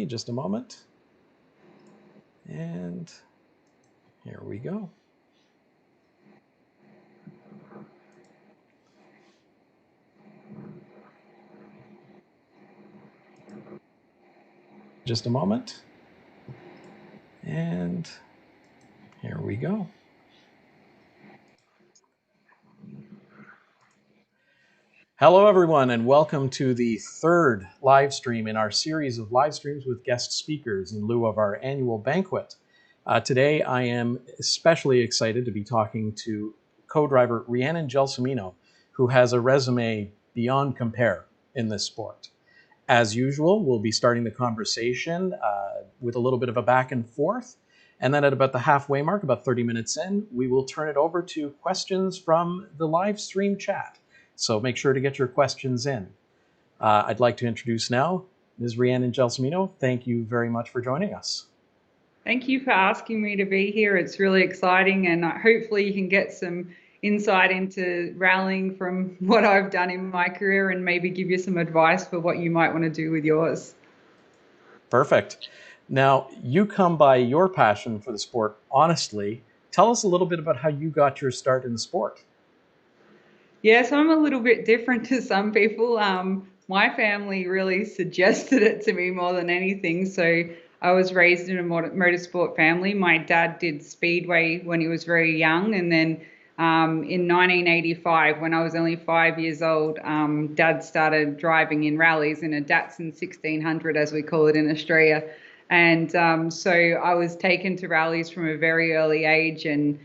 Just a moment. And here we go. Just a moment. And here we go. Hello, everyone, and welcome to the third live stream in our series of live streams with guest speakers in lieu of our annual banquet. Today, I am especially excited to be talking to co-driver Rhianon Gelsomino, who has a resume beyond compare in this sport. As usual, we'll be starting the conversation with a little bit of a back and forth. And then at about the halfway mark, about 30 minutes in, we will turn it over to questions from the live stream chat. So make sure to get your questions in. I'd like to introduce now Ms. Rhianon Gelsomino. Thank you very much for joining us. Thank you for asking me to be here. It's really exciting, and hopefully you can get some insight into rallying from what I've done in my career and maybe give you some advice for what you might want to do with yours. Perfect. Now, you come by your passion for the sport honestly. Tell us a little bit about how you got your start in the sport. Yes, I'm a little bit different to some people. My family really suggested it to me more than anything. So I was raised in a motorsport family. My dad did speedway when he was very young, and then in 1985, when I was only 5 years old, Dad started driving in rallies in a Datsun 1600, as we call it in Australia. And so I was taken to rallies from a very early age, and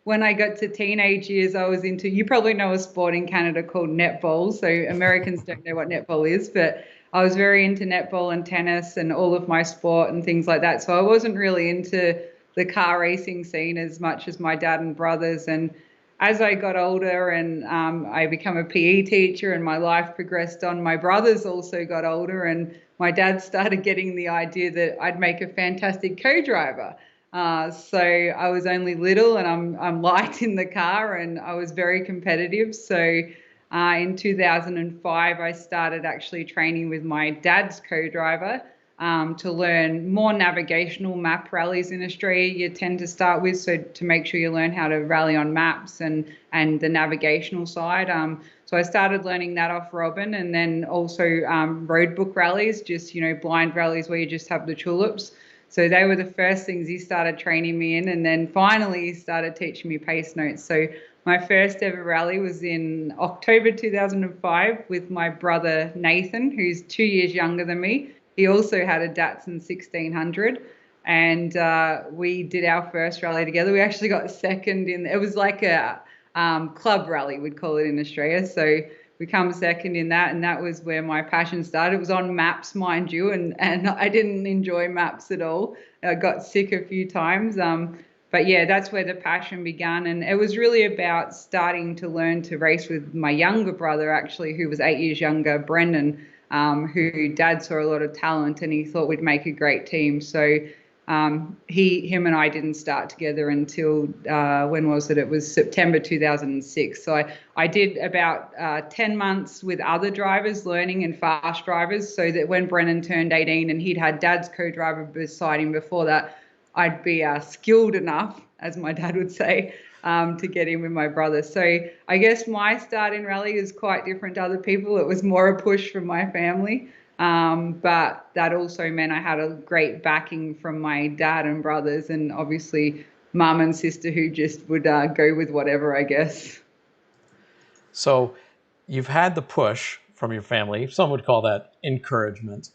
when I got to teenage years, I was into, you probably know a sport in Canada called netball. So Americans don't know what netball is, but I was very into netball and tennis and all of my sport and things like that. So I wasn't really into the car racing scene as much as my dad and brothers. And as I got older and I became a PE teacher and my life progressed on, my brothers also got older, and my dad started getting the idea that I'd make a fantastic co-driver. So I was only little, and I'm light in the car, and I was very competitive. So in 2005, I started actually training with my dad's co-driver to learn more navigational map rallies in Australia. You tend to start with, so to make sure you learn how to rally on maps and the navigational side. So I started learning that off Robin, and then also road book rallies, just blind rallies where you just have the tulips. So they were the first things he started training me in. And then finally he started teaching me pace notes. So my first ever rally was in October 2005 with my brother Nathan, who's 2 years younger than me. He also had a Datsun 1600. And we did our first rally together. We actually got second it was like a club rally, we'd call it in Australia. So we come second in that, and that was where my passion started. It was on maps, mind you, and I didn't enjoy maps at all. I got sick a few times. But yeah, that's where the passion began. And it was really about starting to learn to race with my younger brother, actually, who was 8 years younger, Brendan, who dad saw a lot of talent and he thought we'd make a great team. So him and I didn't start together until when was it? It was September 2006. So I did about 10 months with other drivers, learning and fast drivers, so that when Brennan turned 18 and he'd had dad's co-driver beside him before that, I'd be skilled enough, as my dad would say, to get in with my brother. So I guess my start in rally is quite different to other people. It was more a push from my family. But that also meant I had a great backing from my dad and brothers, and obviously mum and sister, who just would go with whatever, I guess. So you've had the push from your family. Some would call that encouragement.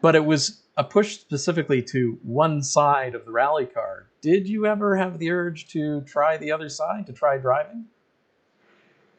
But it was a push specifically to one side of the rally car. Did you ever have the urge to try the other side, to try driving?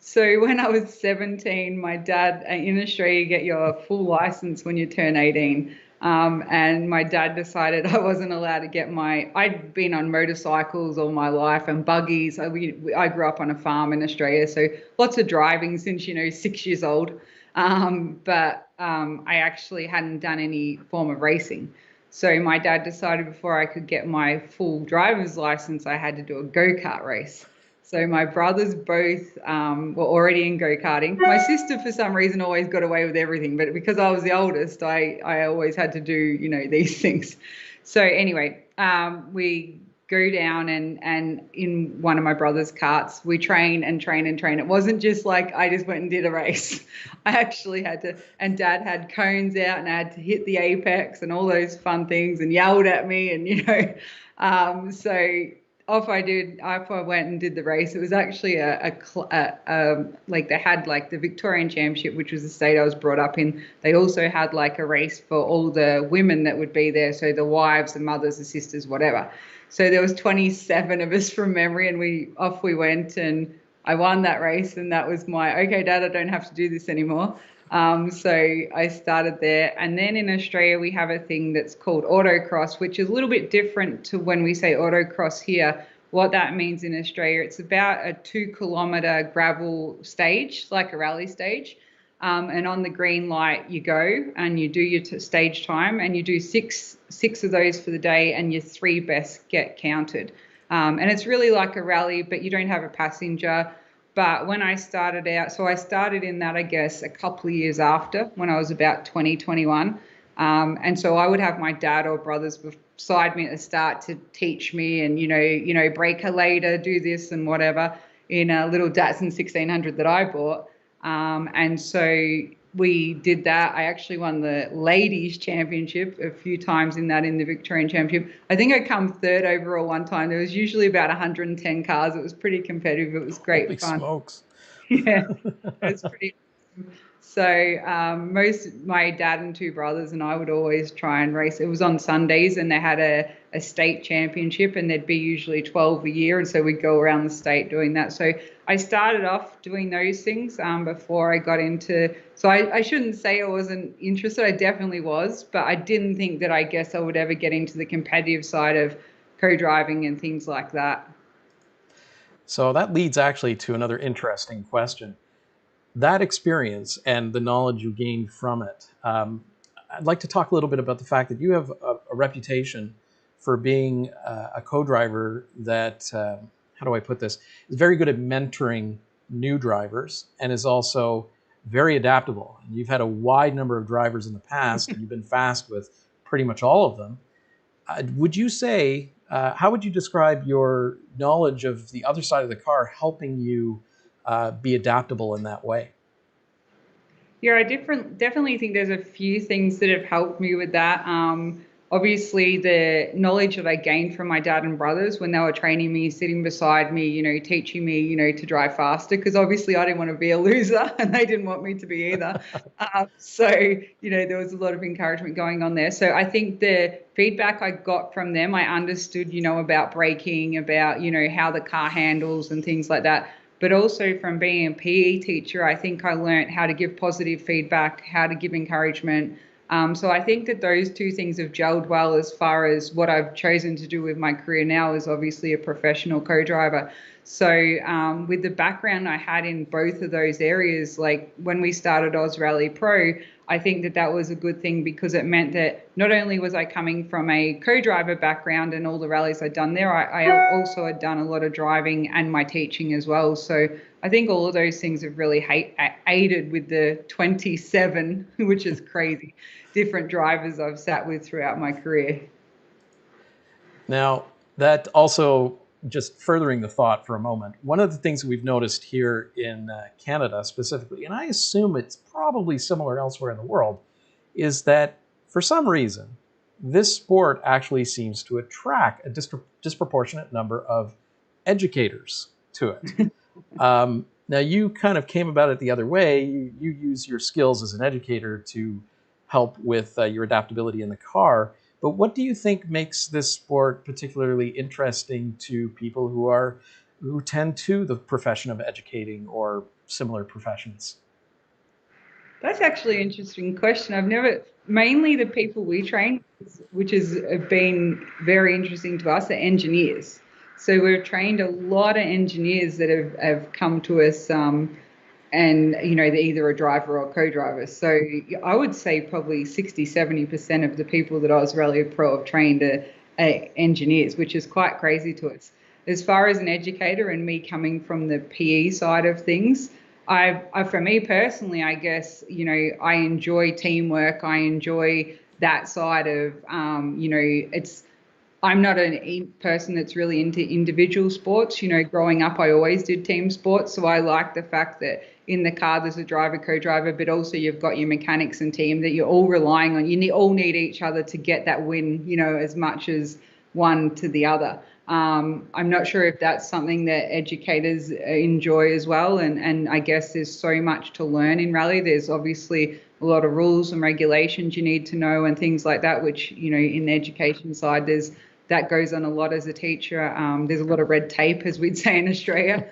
So when I was 17, my dad, in Australia, you get your full license when you turn 18. And my dad decided I wasn't allowed to get I'd been on motorcycles all my life and buggies. I grew up on a farm in Australia, so lots of driving since, 6 years old. But I actually hadn't done any form of racing. So my dad decided before I could get my full driver's license, I had to do a go-kart race. So my brothers both were already in go-karting. My sister, for some reason, always got away with everything, but because I was the oldest, I always had to do, these things. So anyway, we go down and in one of my brother's karts, we train and train and train. It wasn't just like I just went and did a race. I actually had to, and Dad had cones out and I had to hit the apex and all those fun things and yelled at me so off I did. Off I went and did the race. It was actually like they had like the Victorian Championship, which was the state I was brought up in. They also had like a race for all the women that would be there, so the wives, the mothers, the sisters, whatever. So there was 27 of us from memory, and we went, and I won that race, and that was my okay, Dad. I don't have to do this anymore. So I started there. And then in Australia, we have a thing that's called autocross, which is a little bit different to when we say autocross here. What that means in Australia, it's about a 2 kilometre gravel stage, like a rally stage. And on the green light, you go and you do your stage time, and you do six of those for the day, and your 3 best get counted. And it's really like a rally, but you don't have a passenger. But when I started out, so I started in that, I guess, a couple of years after, when I was about 20, 21. And so I would have my dad or brothers beside me at the start to teach me and, brake her later, do this and whatever, in a little Datsun 1600 that I bought. And so we did that. I actually won the ladies championship a few times in the Victorian Championship. I think I come third overall one time. There was usually about 110 cars. It was pretty competitive. It was great Holy fun. smokes. Yeah, it's pretty. So my dad and 2 brothers and I would always try and race. It was on Sundays, and they had a state championship, and there'd be usually 12 a year, and so we'd go around the state doing that. So I started off doing those things before I got into. So I shouldn't say I wasn't interested. I definitely was, but I didn't think that I guess I would ever get into the competitive side of co-driving and things like that. So that leads actually to another interesting question. That experience and the knowledge you gained from it, I'd like to talk a little bit about the fact that you have a reputation for being a co-driver that, how do I put this, is very good at mentoring new drivers and is also very adaptable. And you've had a wide number of drivers in the past, and you've been fast with pretty much all of them. Would you say, how would you describe your knowledge of the other side of the car helping you be adaptable in that way? Yeah, I definitely think there's a few things that have helped me with that. Obviously, the knowledge that I gained from my dad and brothers when they were training me, sitting beside me, teaching me, to drive faster, because obviously I didn't want to be a loser and they didn't want me to be either. There was a lot of encouragement going on there. So I think the feedback I got from them, I understood, about braking, about, how the car handles and things like that. But also from being a PE teacher, I think I learned how to give positive feedback, how to give encouragement. So I think that those 2 things have gelled well as far as what I've chosen to do with my career now is obviously a professional co-driver. So with the background I had in both of those areas, like when we started Oz Rally Pro, I think that that was a good thing because it meant that not only was I coming from a co-driver background and all the rallies I'd done there, I also had done a lot of driving and my teaching as well. So I think all of those things have really aided with the 27, which is crazy, different drivers I've sat with throughout my career. Now, that also, just furthering the thought for a moment, one of the things that we've noticed here in Canada specifically, and I assume it's probably similar elsewhere in the world, is that for some reason, this sport actually seems to attract a disproportionate number of educators to it. Now, you kind of came about it the other way. You use your skills as an educator to help with your adaptability in the car. But what do you think makes this sport particularly interesting to people who tend to the profession of educating or similar professions? That's actually an interesting question. Mainly the people we train, which has been very interesting to us, are engineers. So we've trained a lot of engineers that have come to us, and, they're either a driver or co-driver. So I would say probably 60-70% of the people that Oz Rally Pro have trained are engineers, which is quite crazy to us. as far as an educator and me coming from the PE side of things, for me personally, I guess, I enjoy teamwork. I enjoy that side of, I'm not a person that's really into individual sports. Growing up, I always did team sports. So I like the fact that in the car, there's a driver, co-driver, but also you've got your mechanics and team that you're all relying on. All need each other to get that win, as much as one to the other. I'm not sure if that's something that educators enjoy as well. And I guess there's so much to learn in rally. There's obviously a lot of rules and regulations you need to know and things like that, which, in the education side, that goes on a lot as a teacher. There's a lot of red tape, as we'd say in Australia.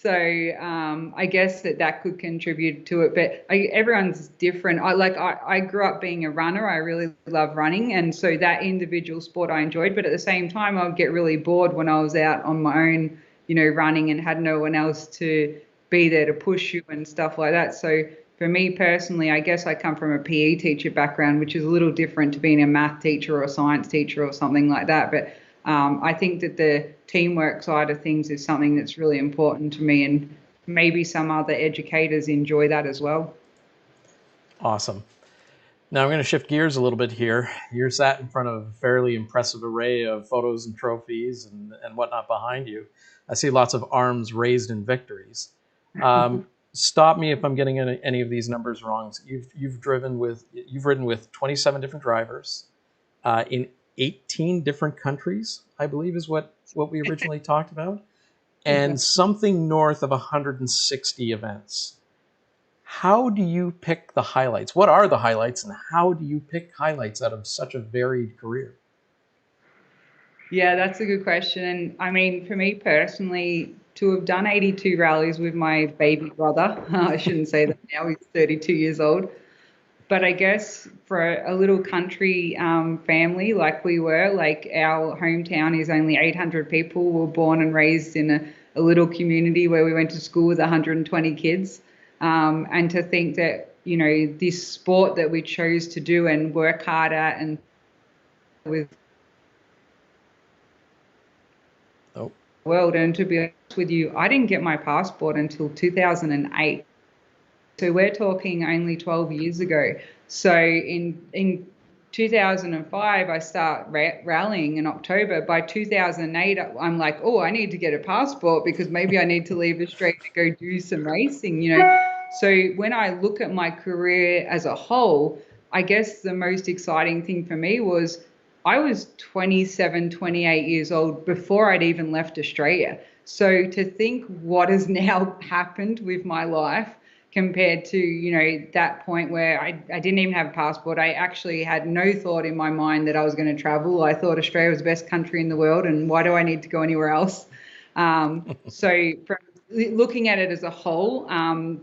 So I guess that could contribute to it, but everyone's different. I grew up being a runner. I really love running, and so that individual sport I enjoyed. But at the same time, I would get really bored when I was out on my own, running and had no one else to be there to push you and stuff like that. So for me personally, I guess I come from a PE teacher background, which is a little different to being a math teacher or a science teacher or something like that. But I think that the teamwork side of things is something that's really important to me, and maybe some other educators enjoy that as well. Awesome. Now I'm going to shift gears a little bit here. You're sat in front of a fairly impressive array of photos and trophies and whatnot behind you. I see lots of arms raised in victories. Stop me if I'm getting any of these numbers wrong. So you've ridden with 27 different drivers in 18 different countries, I believe is what we originally talked about, and something north of 160 events. How do you pick the highlights? What are the highlights, and how do you pick highlights out of such a varied career? Yeah, that's a good question. And I mean, for me personally, to have done 82 rallies with my baby brother, I shouldn't say that now, he's 32 years old. But I guess for a little country family like we were, like our hometown is only 800 people. We were born and raised in a little community where we went to school with 120 kids. And to think that, this sport that we chose to do and work hard at and with the world, and to be honest with you, I didn't get my passport until 2008. So we're talking only 12 years ago. So in 2005, I start rallying in October. By 2008, I'm like, oh, I need to get a passport because maybe I need to leave Australia to go do some racing, So when I look at my career as a whole, I guess the most exciting thing for me was I was 27, 28 years old before I'd even left Australia. So to think what has now happened with my life compared to, that point where I didn't even have a passport. I actually had no thought in my mind that I was going to travel. I thought Australia was the best country in the world, and why do I need to go anywhere else? So from looking at it as a whole,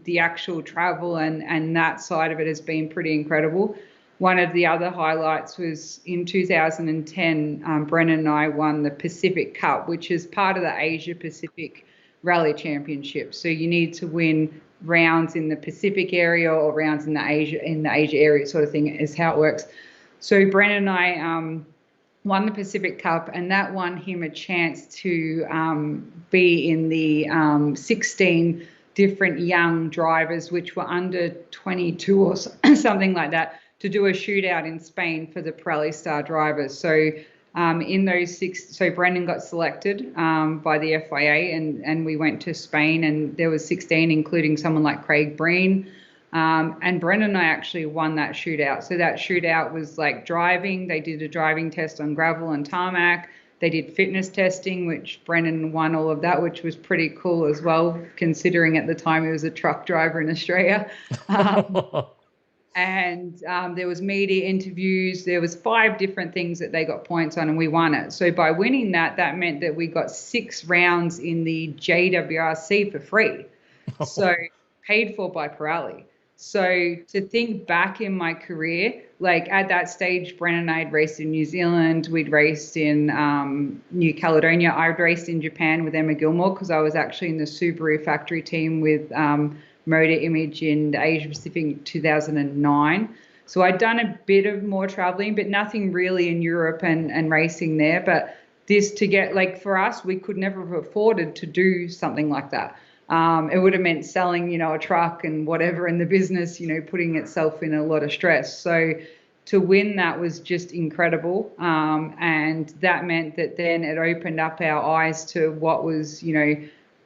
the actual travel and that side of it has been pretty incredible. One of the other highlights was in 2010, Brennan and I won the Pacific Cup, which is part of the Asia Pacific Rally Championship. So you need to win rounds in the Pacific area or rounds in the Asia area, sort of thing is how it works. So Brennan and I won the Pacific Cup, and that won him a chance to be in the 16 different young drivers, which were under 22 or something like that, to do a shootout in Spain for the Pirelli Star drivers. So in those so Brendan got selected by the FIA, and we went to Spain, and there was 16, including someone like Craig Breen. And Brendan and I actually won that shootout. So that shootout was like driving. They did a driving test on gravel and tarmac. They did fitness testing, which Brendan won all of that, which was pretty cool as well, considering at the time he was a truck driver in Australia. And there was media interviews. There was 5 different things that they got points on, and we won it. So by winning that meant that we got 6 rounds in the KWRC for free. So paid for by Pirelli. So to think back in my career, like at that stage, Brennan and I had raced in New Zealand. We'd raced in New Caledonia. I'd raced in Japan with Emma Gilmore because I was actually in the Subaru factory team with Motor Image in the Asia Pacific in 2009. So I'd done a bit of more traveling, but nothing really in Europe and racing there. But this to get, like, for us, we could never have afforded to do something like that. It would have meant selling, a truck and whatever in the business, putting itself in a lot of stress. So to win that was just incredible. And that meant that then it opened up our eyes to what was,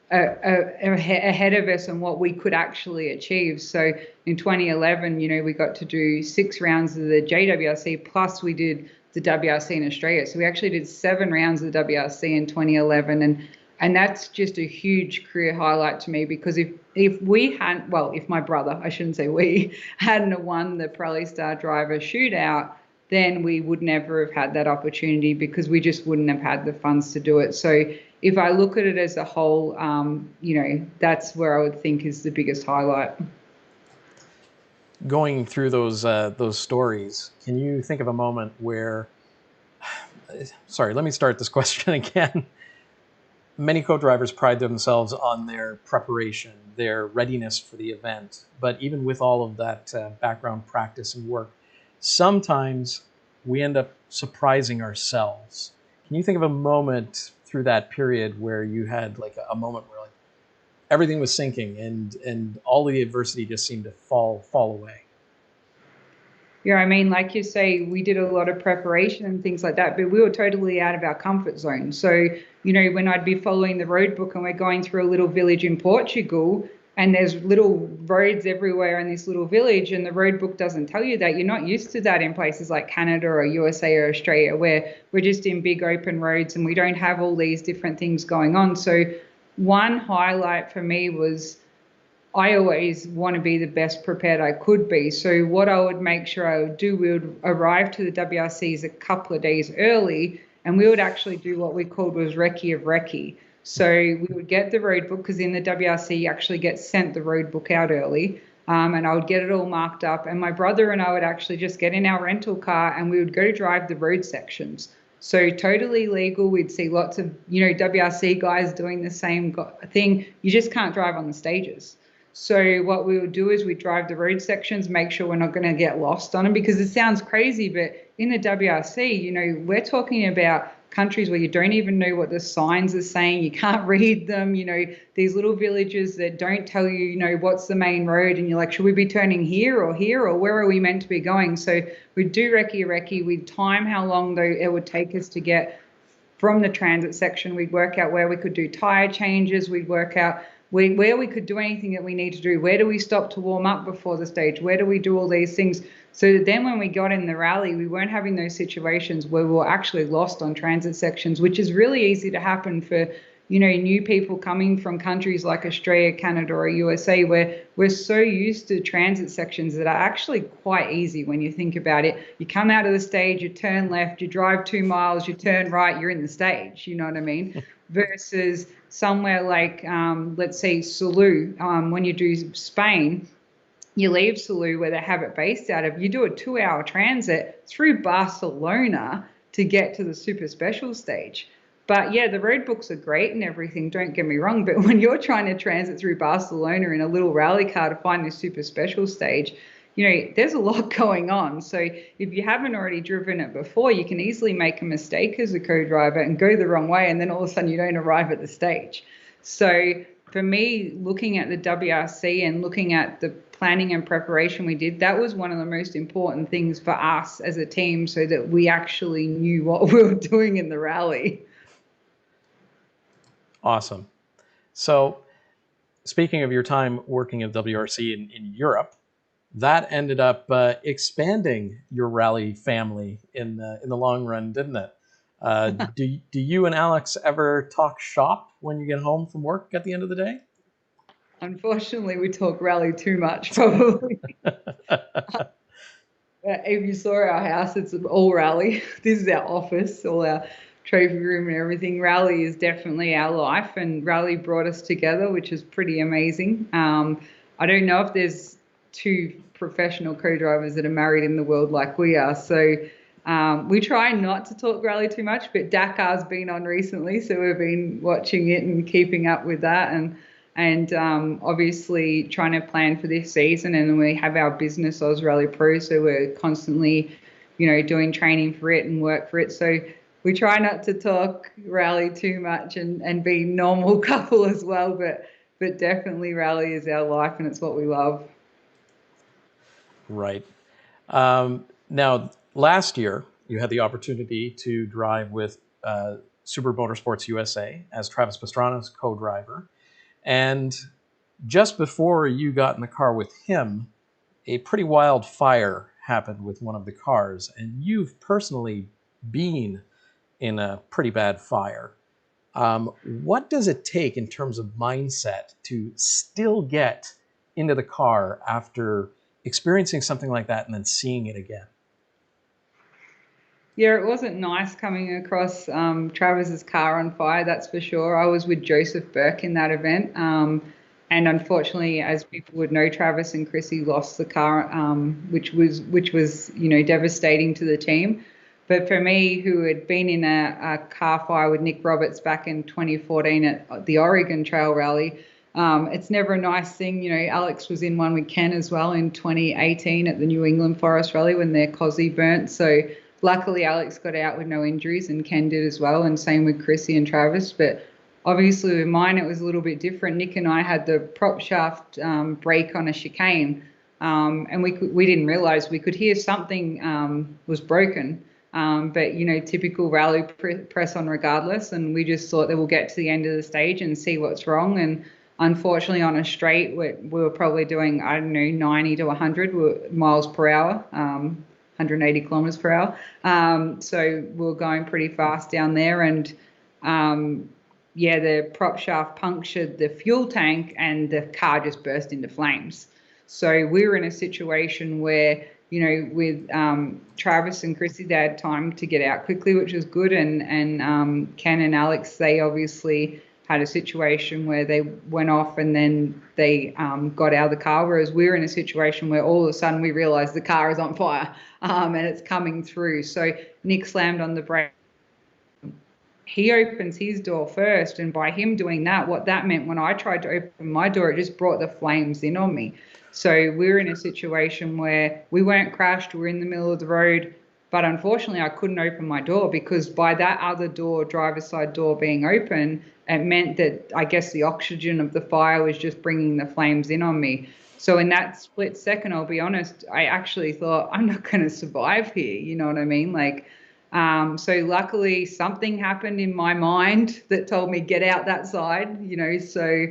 ahead of us and what we could actually achieve. So in 2011, we got to do 6 rounds of the JWRC, plus we did the WRC in Australia. So we actually did 7 rounds of the WRC in 2011. And that's just a huge career highlight to me, because if we hadn't, well, if my brother, I shouldn't say we, hadn't won the Pirelli Star Driver shootout, then we would never have had that opportunity, because we just wouldn't have had the funds to do it. So if I look at it as a whole, that's where I would think is the biggest highlight. Going through those stories, can you think of a moment where, sorry, let me start this question again. Many co-drivers pride themselves on their preparation, their readiness for the event. But even with all of that background practice and work, sometimes we end up surprising ourselves. Can you think of a moment through that period where you had like a moment where like everything was sinking and all the adversity just seemed to fall away? Yeah, I mean, like you say, we did a lot of preparation and things like that, but we were totally out of our comfort zone. So, when I'd be following the road book and we're going through a little village in Portugal, and there's little roads everywhere in this little village, and the road book doesn't tell you that, you're not used to that in places like Canada or USA or Australia, where we're just in big open roads and we don't have all these different things going on. So one highlight for me was, I always want to be the best prepared I could be. So what I would make sure I would do, we would arrive to the WRCs a couple of days early, and we would actually do what we called was recce of recce. So we would get the road book, because in the WRC you actually get sent the road book out early, and I would get it all marked up. And my brother and I would actually just get in our rental car and we would go drive the road sections. So totally legal. We'd see lots of, WRC guys doing the same thing. You just can't drive on the stages. So what we would do is we drive the road sections, make sure we're not going to get lost on them, because it sounds crazy, but in the WRC, we're talking about countries where you don't even know what the signs are saying. You can't read them, these little villages that don't tell you, what's the main road. And you're like, should we be turning here, or where are we meant to be going? So we'd do recce. We'd time how long though it would take us to get from the transit section. We'd work out where we could do tire changes. We'd work out where we could do anything that we need to do. Where do we stop to warm up before the stage? Where do we do all these things? So then when we got in the rally, we weren't having those situations where we were actually lost on transit sections, which is really easy to happen for, new people coming from countries like Australia, Canada, or USA, where we're so used to transit sections that are actually quite easy when you think about it. You come out of the stage, you turn left, you drive 2 miles, you turn right, you're in the stage, you know what I mean? Versus somewhere like, let's say, Salou, when you do Spain, you leave Salou, where they have it based out of, you do a 2-hour transit through Barcelona to get to the super special stage. But yeah, the road books are great and everything, don't get me wrong, but when you're trying to transit through Barcelona in a little rally car to find this super special stage, there's a lot going on. So if you haven't already driven it before, you can easily make a mistake as a co-driver and go the wrong way, and then all of a sudden you don't arrive at the stage. So for me, looking at the WRC and looking at the planning and preparation we did, that was one of the most important things for us as a team, so that we actually knew what we were doing in the rally. Awesome. So speaking of your time working at WRC in Europe, that ended up expanding your rally family in the long run, didn't it? Do you and Alex ever talk shop when you get home from work at the end of the day? Unfortunately, we talk rally too much, probably. If you saw our house, it's all rally. This is our office, all our trophy room and everything. Rally is definitely our life, and rally brought us together, which is pretty amazing. I don't know if there's 2 professional co-drivers that are married in the world like we are. So we try not to talk rally too much, but Dakar's been on recently, so we've been watching it and keeping up with that, and obviously trying to plan for this season. And we have our business, Oz Rally Pro, so we're constantly, doing training for it and work for it. So we try not to talk rally too much and be normal couple as well, but definitely rally is our life and it's what we love. Right. Now, last year, you had the opportunity to drive with Subaru Motorsports USA as Travis Pastrana's co-driver. And just before you got in the car with him, a pretty wild fire happened with one of the cars. And you've personally been in a pretty bad fire. What does it take in terms of mindset to still get into the car after experiencing something like that and then seeing it again? Yeah, it wasn't nice coming across Travis's car on fire, that's for sure. I was with Joseph Burke in that event. And unfortunately, as people would know, Travis and Chrissy lost the car, which was devastating to the team. But for me, who had been in a car fire with Nick Roberts back in 2014 at the Oregon Trail Rally, it's never a nice thing. Alex was in one with Ken as well in 2018 at the New England Forest Rally when their Cosy burnt. So luckily, Alex got out with no injuries, and Ken did as well, and same with Chrissy and Travis. But obviously, with mine, it was a little bit different. Nick and I had the prop shaft break on a chicane, and we didn't realize. We could hear something was broken, but typical rally press on regardless, and we just thought that we'll get to the end of the stage and see what's wrong. And unfortunately, on a straight, we were probably doing, I don't know, 90 to 100 miles per hour. 180 kilometers per hour. So we were going pretty fast down there, and the prop shaft punctured the fuel tank and the car just burst into flames. So we were in a situation where, with Travis and Chrissy, they had time to get out quickly, which was good. And Ken and Alex, they obviously had a situation where they went off and then they got out of the car, whereas we were in a situation where all of a sudden we realized the car is on fire and it's coming through. So Nick slammed on the brake. He opens his door first, and by him doing that, what that meant when I tried to open my door, it just brought the flames in on me. So we were in a situation where we weren't crashed, we were in the middle of the road, but unfortunately I couldn't open my door because by that other door, driver's side door being open, it meant that I guess the oxygen of the fire was just bringing the flames in on me. So in that split second, I'll be honest, I actually thought I'm not going to survive here. You know what I mean? So luckily something happened in my mind that told me get out that side, so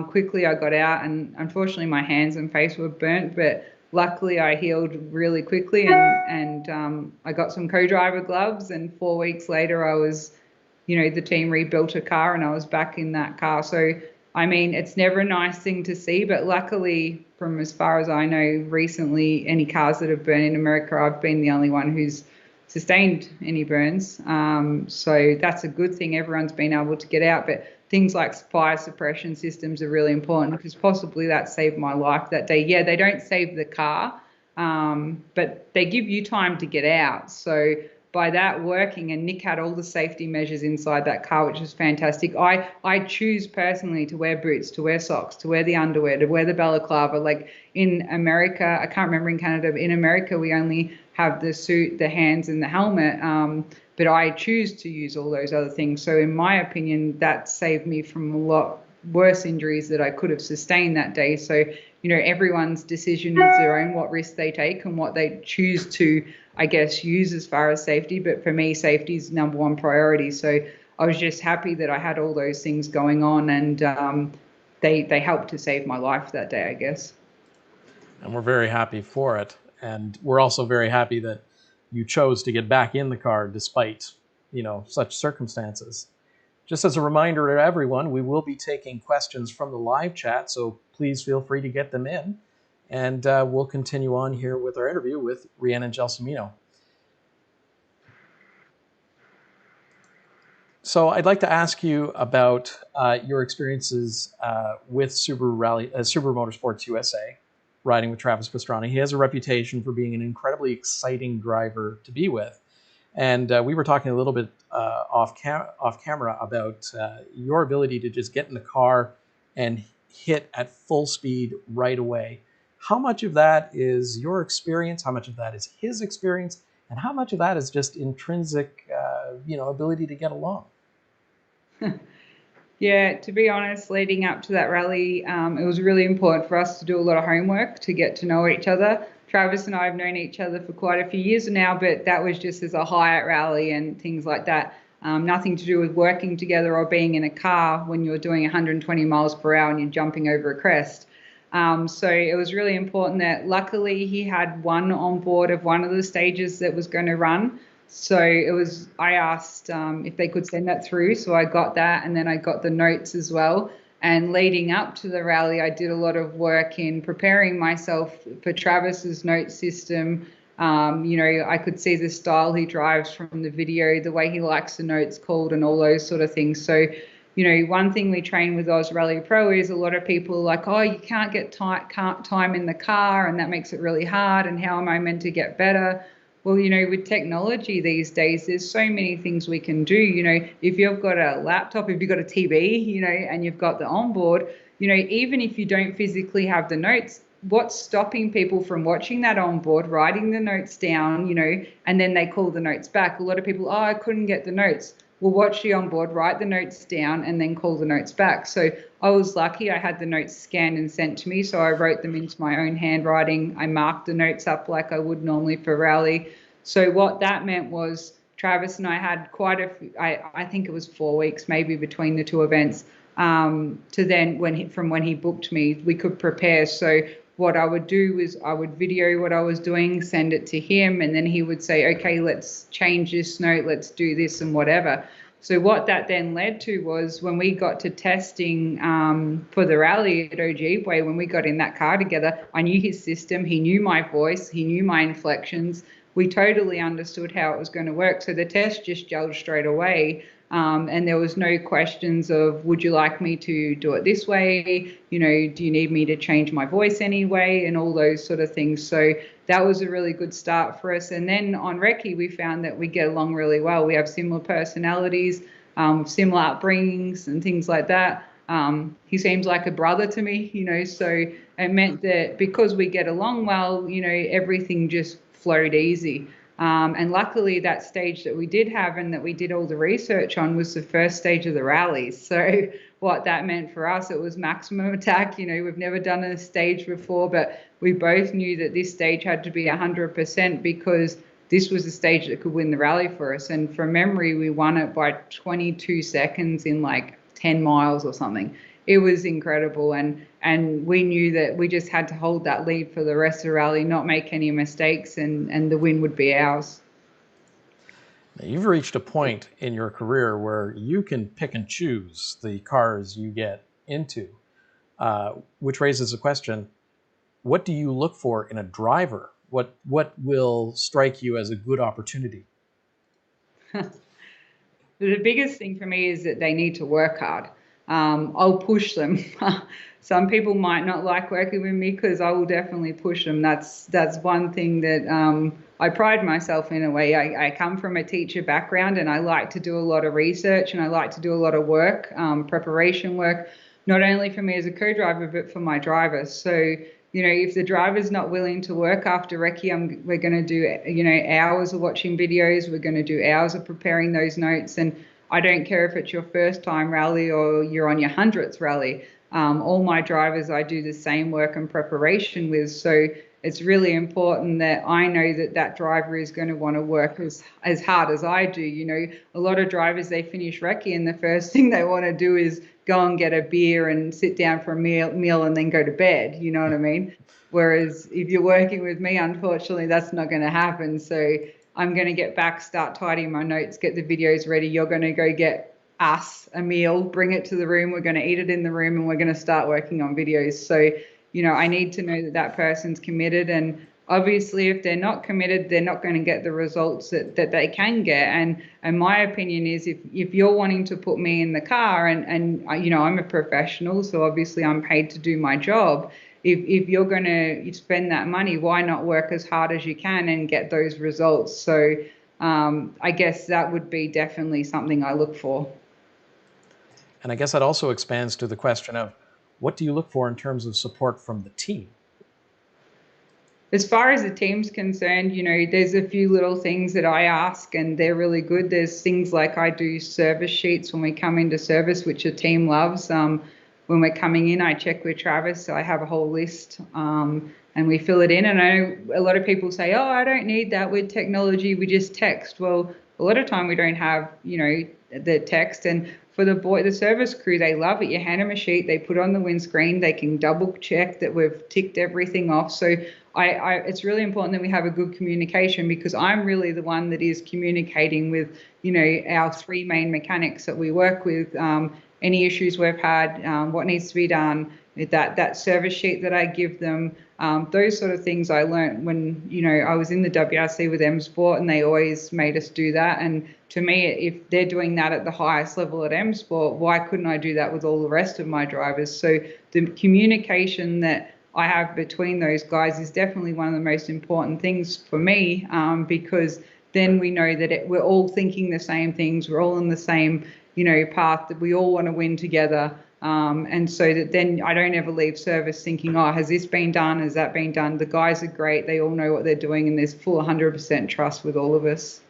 quickly I got out, and unfortunately my hands and face were burnt, but luckily I healed really quickly, and I got some co-driver gloves, and 4 weeks later I was, the team rebuilt a car and I was back in that car. So, I mean, it's never a nice thing to see, but luckily from as far as I know recently, any cars that have burned in America, I've been the only one who's sustained any burns. So that's a good thing. Everyone's been able to get out, but things like fire suppression systems are really important because possibly that saved my life that day. Yeah, they don't save the car, but they give you time to get out. So by that working, and Nick had all the safety measures inside that car, which is fantastic. I choose personally to wear boots, to wear socks, to wear the underwear, to wear the balaclava. Like in America, I can't remember in Canada, but in America we only have the suit, the hands, and the helmet. But I choose to use all those other things. So in my opinion, that saved me from a lot worse injuries that I could have sustained that day. So, everyone's decision is their own, what risks they take and what they choose to, I guess, use as far as safety. But for me, safety is number one priority. So I was just happy that I had all those things going on, and they helped to save my life that day, I guess. And we're very happy for it. And we're also very happy that you chose to get back in the car despite, such circumstances. Just as a reminder to everyone, we will be taking questions from the live chat, so please feel free to get them in. And we'll continue on here with our interview with Rhianon Gelsomino. So I'd like to ask you about your experiences with Subaru Motorsports USA, riding with Travis Pastrana. He has a reputation for being an incredibly exciting driver to be with. And we were talking a little bit off camera about your ability to just get in the car and hit at full speed right away. How much of that is your experience? How much of that is his experience? And how much of that is just intrinsic ability to get along? Yeah, to be honest, leading up to that rally, it was really important for us to do a lot of homework to get to know each other. Travis and I have known each other for quite a few years now, but that was just as a Hyatt rally and things like that. Nothing to do with working together or being in a car when you're doing 120 miles per hour and you're jumping over a crest. So it was really important that luckily he had one on board of one of the stages that was going to run. So I asked if they could send that through. So I got that, and then I got the notes as well. And leading up to the rally, I did a lot of work in preparing myself for Travis's note system. I could see the style he drives from the video, the way he likes the notes called, and all those sort of things. So, one thing we train with Oz Rally Pro is a lot of people are like, oh, you can't get time in the car, and that makes it really hard. And how am I meant to get better? Well, with technology these days, there's so many things we can do. If you've got a laptop, if you've got a TV, and you've got the onboard, even if you don't physically have the notes, what's stopping people from watching that onboard, writing the notes down, and then they call the notes back? A lot of people, oh, I couldn't get the notes. Well, watch the onboard, write the notes down, and then call the notes back. So I was lucky I had the notes scanned and sent to me. So I wrote them into my own handwriting. I marked the notes up like I would normally for rally. So what that meant was Travis and I had quite a few, I think it was 4 weeks maybe between the two events, to then from when he booked me, we could prepare. So what I would do is I would video what I was doing, send it to him, and then he would say, okay, let's change this note, let's do this and whatever. So what that then led to was when we got to testing for the rally at Ojibwe, when we got in that car together, I knew his system, he knew my voice, he knew my inflections. We totally understood how it was going to work. So the test just gelled straight away. And there was no questions of, would you like me to do it this way? Do you need me to change my voice anyway? And all those sort of things. So that was a really good start for us. And then on recce, we found that we get along really well. We have similar personalities, similar upbringings and things like that. He seems like a brother to me, so it meant that because we get along well, everything just flowed easy. And luckily that stage that we did have and that we did all the research on was the first stage of the rallies. So what that meant for us, it was maximum attack. We've never done a stage before, but we both knew that this stage had to be 100% because this was the stage that could win the rally for us. And from memory, we won it by 22 seconds in like 10 miles or something. It was incredible, and we knew that we just had to hold that lead for the rest of the rally, not make any mistakes, and the win would be ours. Now, you've reached a point in your career where you can pick and choose the cars you get into, which raises a question: what do you look for in a driver? What will strike you as a good opportunity? The biggest thing for me is that they need to work hard. I'll push them. Some people might not like working with me because I will definitely push them. That's one thing that I pride myself in a way. I come from a teacher background and I like to do a lot of research and I like to do a lot of work, preparation work, not only for me as a co-driver, but for my drivers. So, if the driver's not willing to work after recce, we're going to do, hours of watching videos. We're going to do hours of preparing those notes. And I don't care if it's your first time rally or you're on your 100th rally. All my drivers, I do the same work and preparation with. So it's really important that I know that that driver is going to want to work as hard as I do. A lot of drivers, they finish recce and the first thing they want to do is go and get a beer and sit down for a meal and then go to bed. You know what I mean? Whereas if you're working with me, unfortunately, that's not going to happen. So I'm going to get back, start tidying my notes, get the videos ready. You're going to go get us a meal, bring it to the room. We're going to eat it in the room and we're going to start working on videos. So, I need to know that that person's committed. And obviously, if they're not committed, they're not going to get the results that they can get. And my opinion is if you're wanting to put me in the car and I'm a professional, so obviously I'm paid to do my job. If you're going to spend that money, why not work as hard as you can and get those results? So I guess that would be definitely something I look for. And I guess that also expands to the question of what do you look for in terms of support from the team? As far as the team's concerned, there's a few little things that I ask and they're really good. There's things like I do service sheets when we come into service, which the team loves. When we're coming in, I check with Travis. So I have a whole list and we fill it in. And I know a lot of people say, oh, I don't need that with technology. We just text. Well, a lot of time we don't have, the text. And for the service crew, they love it. You hand them a sheet, they put on the windscreen, they can double check that we've ticked everything off. So it's really important that we have a good communication, because I'm really the one that is communicating with, our three main mechanics that we work with, any issues we've had, what needs to be done, that service sheet that I give them, those sort of things I learned when, I was in the WRC with M Sport, and they always made us do that. And to me, if they're doing that at the highest level at M Sport, why couldn't I do that with all the rest of my drivers? So the communication that I have between those guys is definitely one of the most important things for me, because then we know that we're all thinking the same things, we're all in the same, path, that we all want to win together. And so that then I don't ever leave service thinking, oh, has this been done? Has that been done? The guys are great. They all know what they're doing, and there's full 100% trust with all of us.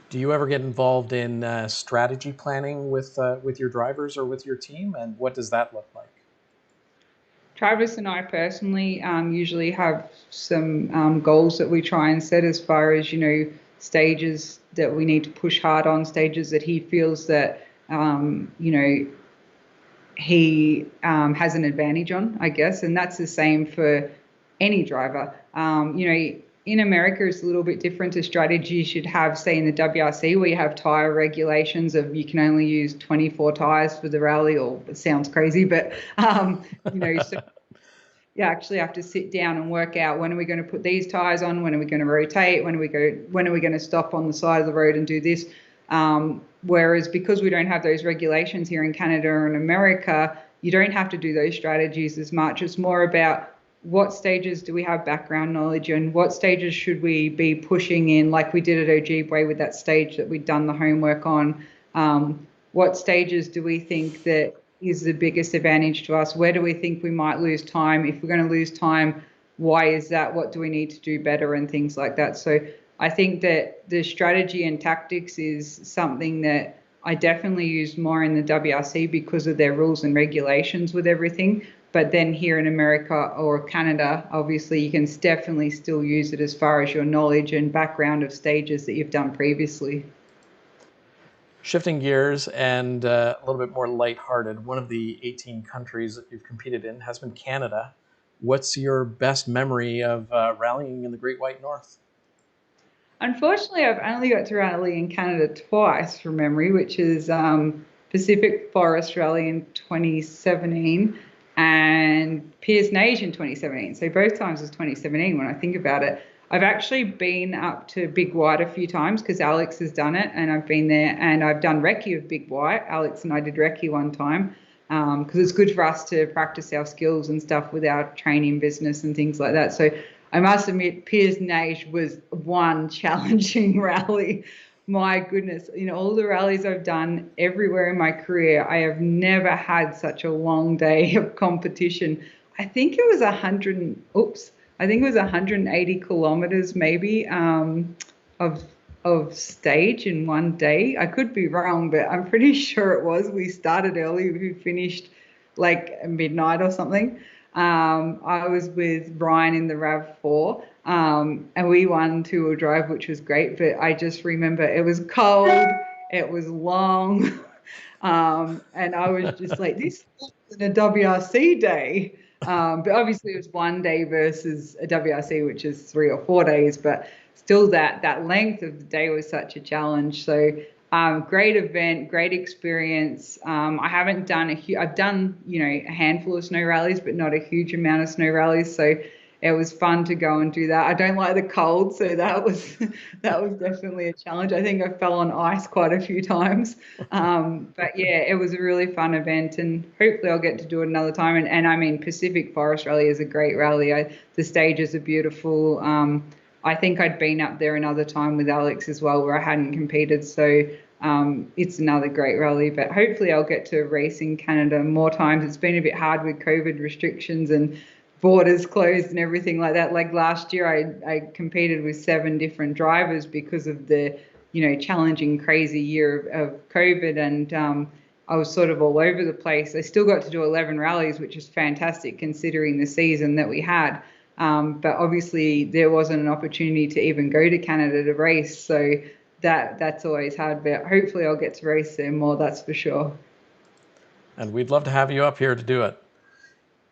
Do you ever get involved in strategy planning with your drivers or with your team? And what does that look like? Travis and I personally usually have some goals that we try and set, as far as, stages that we need to push hard on, stages that he feels that, he has an advantage on, I guess. And that's the same for any driver. In America, it's a little bit different. A strategy you should have, say, in the WRC, where you have tire regulations of you can only use 24 tires for the rally, or it sounds crazy, but, so you actually have to sit down and work out, when are we going to put these tires on, when are we going to rotate, when are we going to stop on the side of the road and do this. Whereas because we don't have those regulations here in Canada or in America, you don't have to do those strategies as much. It's more about what stages do we have background knowledge in, what stages should we be pushing in, like we did at Ojibwe with that stage that we'd done the homework on. What stages do we think that is the biggest advantage to us? Where do we think we might lose time? If we're going to lose time, why is that? What do we need to do better, and things like that. So I think that the strategy and tactics is something that I definitely use more in the WRC because of their rules and regulations with everything. But then here in America or Canada, obviously you can definitely still use it as far as your knowledge and background of stages that you've done previously. Shifting gears and a little bit more lighthearted, one of the 18 countries that you've competed in has been Canada. What's your best memory of rallying in the Great White North? Unfortunately, I've only got to rally in Canada twice from memory, which is Pacific Forest Rally in 2017 and Piers Nage in 2017. So both times was 2017 when I think about it. I've actually been up to Big White a few times because Alex has done it, and I've been there, and I've done recce of Big White. Alex and I did recce one time because it's good for us to practice our skills and stuff with our training business and things like that. So I must admit, Piers Nage was one challenging rally. My goodness, all the rallies I've done everywhere in my career, I have never had such a long day of competition. I think it was 180 kilometers maybe of stage in one day. I could be wrong, but I'm pretty sure it was. We started early. We finished like midnight or something. I was with Ryan in the RAV4, and we won two-wheel drive, which was great. But I just remember it was cold, it was long, and I was just like, this isn't a WRC day. But obviously it was one day versus a WRC, which is 3 or 4 days. But still, that length of the day was such a challenge. So great event, great experience. I haven't done I've done, a handful of snow rallies, but not a huge amount of snow rallies. So it was fun to go and do that. I don't like the cold, so that was definitely a challenge. I think I fell on ice quite a few times. But yeah, it was a really fun event, and hopefully I'll get to do it another time. And I mean, Pacific Forest Rally is a great rally. The stages are beautiful. I think I'd been up there another time with Alex as well, where I hadn't competed. So it's another great rally, but hopefully I'll get to race in Canada more times. It's been a bit hard with COVID restrictions and borders closed and everything like that. Like last year, I competed with 7 different drivers because of the, challenging, crazy year of COVID. And I was sort of all over the place. I still got to do 11 rallies, which is fantastic considering the season that we had. But obviously there wasn't an opportunity to even go to Canada to race. So that's always hard, but hopefully I'll get to race there more, that's for sure. And we'd love to have you up here to do it.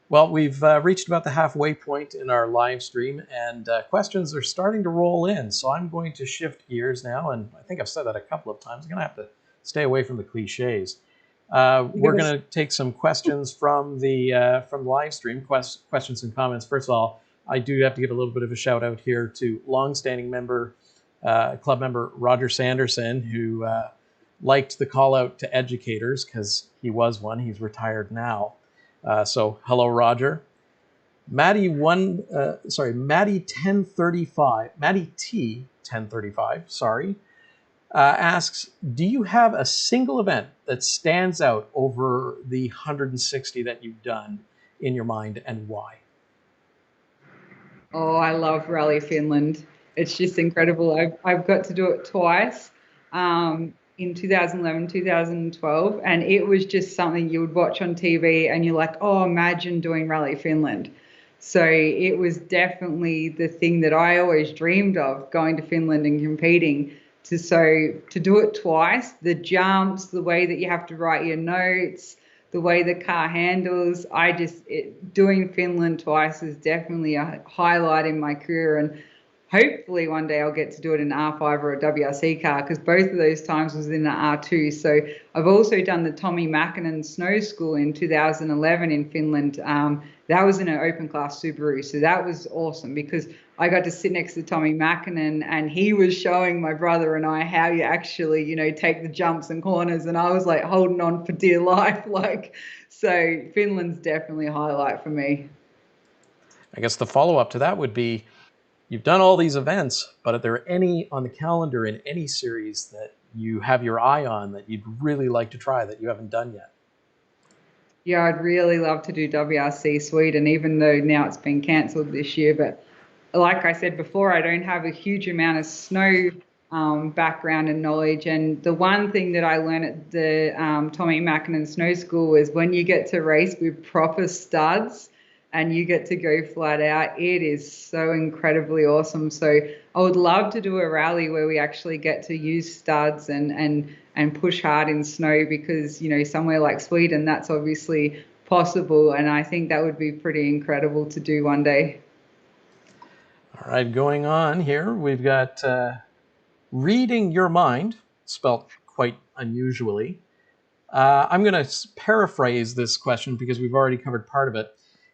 Well, we've reached about the halfway point in our live stream, and questions are starting to roll in. So I'm going to shift gears now, and I think I've said that a couple of times. I'm going to have to stay away from the cliches. We're going to take some questions from the live stream, questions and comments. First of all, I do have to give a little bit of a shout out here to longstanding member, club member Roger Sanderson, who liked the call out to educators because he was one. He's retired now. So hello, Roger. Maddie 1035, Maddie T 1035, sorry, asks, do you have a single event that stands out over the 160 that you've done in your mind, and why? Oh, I love Rally Finland. It's just incredible. I've got to do it twice, in 2011, 2012, and it was just something you would watch on TV and you're like, oh, imagine doing Rally Finland. So it was definitely the thing that I always dreamed of, going to Finland and competing. To do it twice, the jumps, the way that you have to write your notes, the way the car handles, doing Finland twice is definitely a highlight in my career. And hopefully one day I'll get to do it in an R5 or a WRC car, because both of those times was in an R2. So I've also done the Tommi Mäkinen Snow School in 2011 in Finland. That was in an open class Subaru. So that was awesome because I got to sit next to Tommi Mäkinen and he was showing my brother and I how you actually, take the jumps and corners. And I was like holding on for dear life. So Finland's definitely a highlight for me. I guess the follow-up to that would be, you've done all these events, but are there any on the calendar in any series that you have your eye on that you'd really like to try that you haven't done yet? Yeah, I'd really love to do WRC Sweden, even though now it's been cancelled this year. But like I said before, I don't have a huge amount of snow background and knowledge. And the one thing that I learned at the Tommi Mäkinen Snow School is when you get to race with proper studs and you get to go flat out, it is so incredibly awesome. So I would love to do a rally where we actually get to use studs and push hard in snow, because, somewhere like Sweden, that's obviously possible. And I think that would be pretty incredible to do one day. All right, going on here, we've got reading your mind, spelt quite unusually. I'm going to paraphrase this question because we've already covered part of it.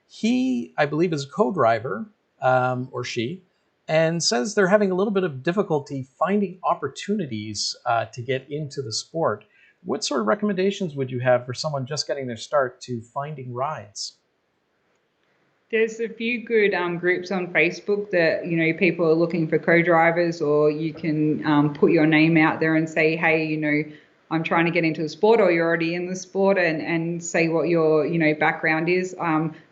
He, I believe, is a Codriver, or she, and says they're having a little bit of difficulty finding opportunities to get into the sport. What sort of recommendations would you have for someone just getting their start to finding rides? There's a few good groups on Facebook that, people are looking for co-drivers, or you can put your name out there and say, hey, I'm trying to get into the sport, or you're already in the sport, and say what your, background is.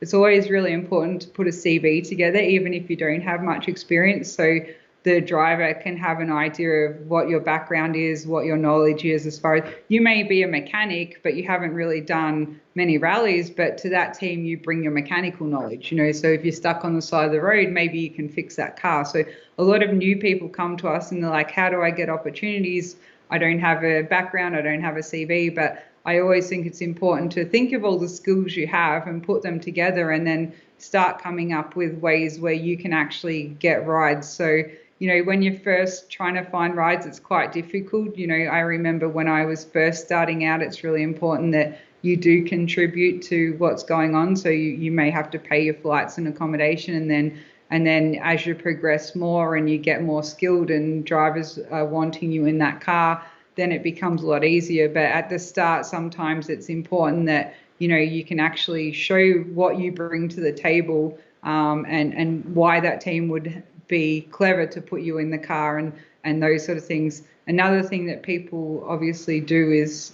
It's always really important to put a CV together, even if you don't have much experience. So the driver can have an idea of what your background is, what your knowledge is, as far as you may be a mechanic, but you haven't really done many rallies, but to that team, you bring your mechanical knowledge, so if you're stuck on the side of the road, maybe you can fix that car. So a lot of new people come to us and they're like, how do I get opportunities? I don't have a background, I don't have a CV, but I always think it's important to think of all the skills you have and put them together, and then start coming up with ways where you can actually get rides. So when you're first trying to find rides, it's quite difficult. I remember when I was first starting out, it's really important that you do contribute to what's going on. So you may have to pay your flights and accommodation, and then as you progress more and you get more skilled and drivers are wanting you in that car, then it becomes a lot easier. But at the start, sometimes it's important that you can actually show what you bring to the table, and why that team would be clever to put you in the car, and those sort of things. Another thing that people obviously do is,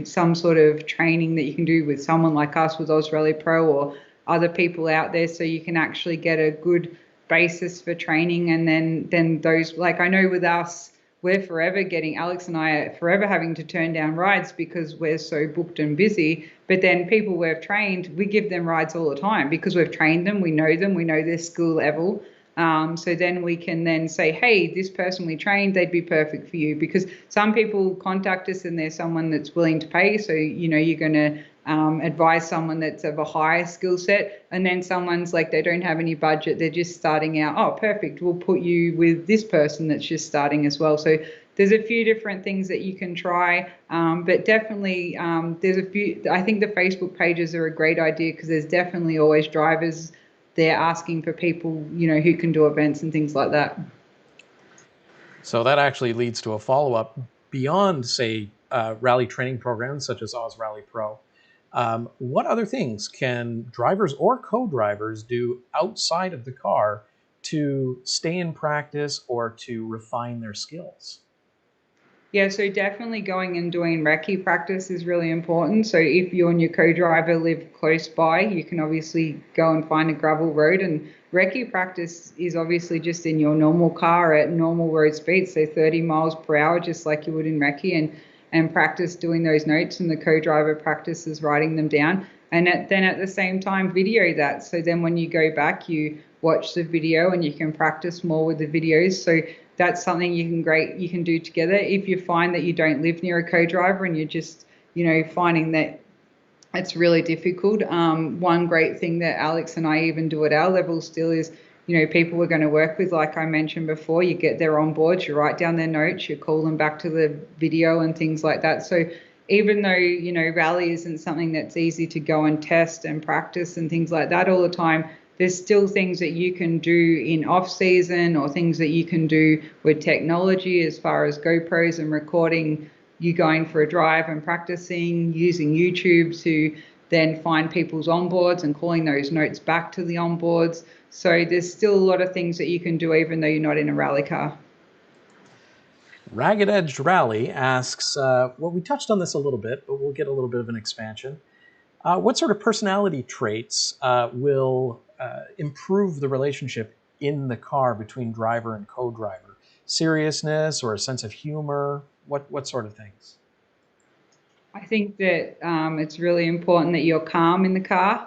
some sort of training that you can do with someone like us with Oz Rally Pro, or other people out there, so you can actually get a good basis for training. And then those, like, I know with us, we're forever getting, Alex and I are forever having to turn down rides because we're so booked and busy. But then people we've trained, we give them rides all the time because we've trained them, we know their skill level. So then we can then say, hey, this person we trained, they'd be perfect for you. Because some people contact us and there's someone that's willing to pay. So, you're going to advise someone that's of a higher skill set. And then someone's like, they don't have any budget, they're just starting out. Oh, perfect. We'll put you with this person that's just starting as well. So there's a few different things that you can try, but definitely there's a few. I think the Facebook pages are a great idea because there's definitely always drivers there asking for people, who can do events and things like that. So that actually leads to a follow-up beyond, say, rally training programs such as Oz Rally Pro. What other things can drivers or co-drivers do outside of the car to stay in practice or to refine their skills? Yeah, so definitely going and doing recce practice is really important. So if you and your co-driver live close by, you can obviously go and find a gravel road. And recce practice is obviously just in your normal car at normal road speed, so 30 miles per hour, just like you would in recce, and practice doing those notes. And the co-driver practices writing them down. And then at the same time, video that. So then when you go back, you watch the video and you can practice more with the videos. So that's something you can do together. If you find that you don't live near a co-driver and you're just finding that it's really difficult, one great thing that Alex and I even do at our level still is people we're going to work with, like I mentioned before, you get their on boards, you write down their notes, you call them back to the video and things like that. So even though rally isn't something that's easy to go and test and practice and things like that all the time, there's still things that you can do in off season or things that you can do with technology as far as GoPros and recording you going for a drive and practicing, using YouTube to then find people's onboards and calling those notes back to the onboards. So there's still a lot of things that you can do even though you're not in a rally car. Ragged Edged Rally asks, well, we touched on this a little bit, but we'll get a little bit of an expansion. What sort of personality traits will improve the relationship in the car between driver and co-driver? Seriousness or a sense of humor? What sort of things? I think that it's really important that you're calm in the car,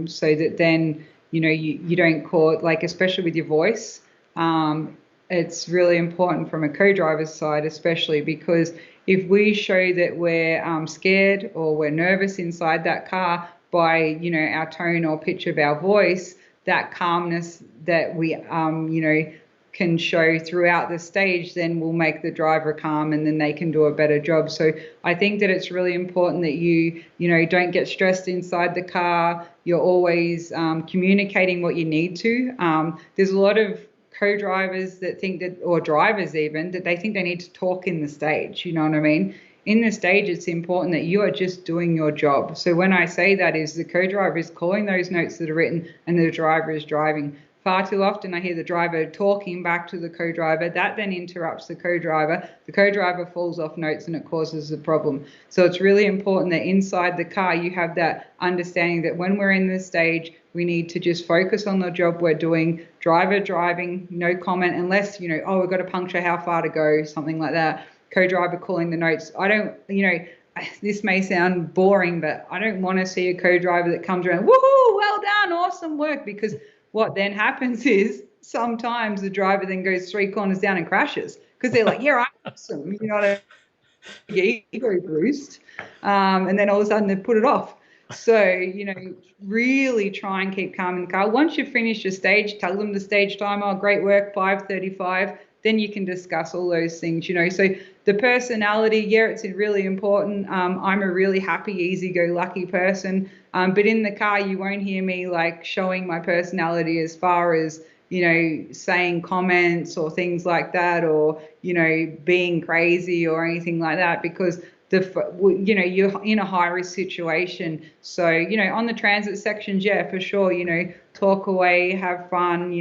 so that then you don't cause, like, especially with your voice. It's really important from a co-driver's side, especially because if we show that we're scared or we're nervous inside that car by our tone or pitch of our voice, that calmness that we can show throughout the stage then will make the driver calm, and then they can do a better job. So I think that it's really important that you don't get stressed inside the car. You're always communicating what you need to. There's a lot of co-drivers that think that, or drivers even, that they think they need to talk in the stage. You know what I mean? In the stage, it's important that you are just doing your job. So when I say that is the co-driver is calling those notes that are written and the driver is driving. Far too often I hear the driver talking back to the co-driver. That then interrupts the co-driver. The co-driver falls off notes and it causes a problem. So it's really important that inside the car you have that understanding that when we're in this stage, we need to just focus on the job we're doing. Driver driving, no comment, unless, oh, we've got to puncture, how far to go, something like that. Co-driver calling the notes. I don't, this may sound boring, but I don't want to see a co-driver that comes around, woohoo, well done, awesome work, because what then happens is sometimes the driver then goes 3 corners down and crashes because they're like, yeah, I'm awesome. Ego boost. And then all of a sudden they put it off. So, really try and keep calm in the car. Once you've finished your stage, tell them the stage time, oh, great work, 5:35. Then you can discuss all those things, So the personality, yeah, it's really important. I'm a really happy, easy-go-lucky person. But in the car, you won't hear me like showing my personality as far as, saying comments or things like that, or, being crazy or anything like that, because you're in a high risk situation. So, on the transit sections, yeah, for sure, talk away, have fun,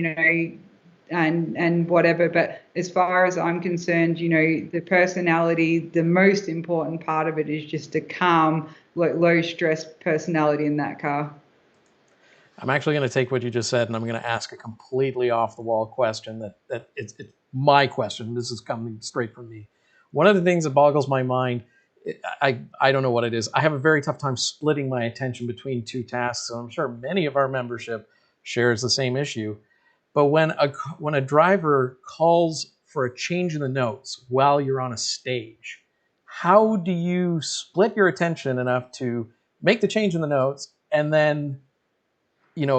and whatever. But as far as I'm concerned, the personality, the most important part of it is just a calm, low stress personality in that car. I'm actually going to take what you just said and I'm going to ask a completely off the wall question that it's my question. This is coming straight from me. One of the things that boggles my mind, I don't know what it is. I have a very tough time splitting my attention between two tasks. And I'm sure many of our membership shares the same issue. But when a driver calls for a change in the notes while you're on a stage, how do you split your attention enough to make the change in the notes and then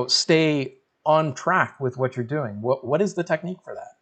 stay on track with what you're doing? What is the technique for that?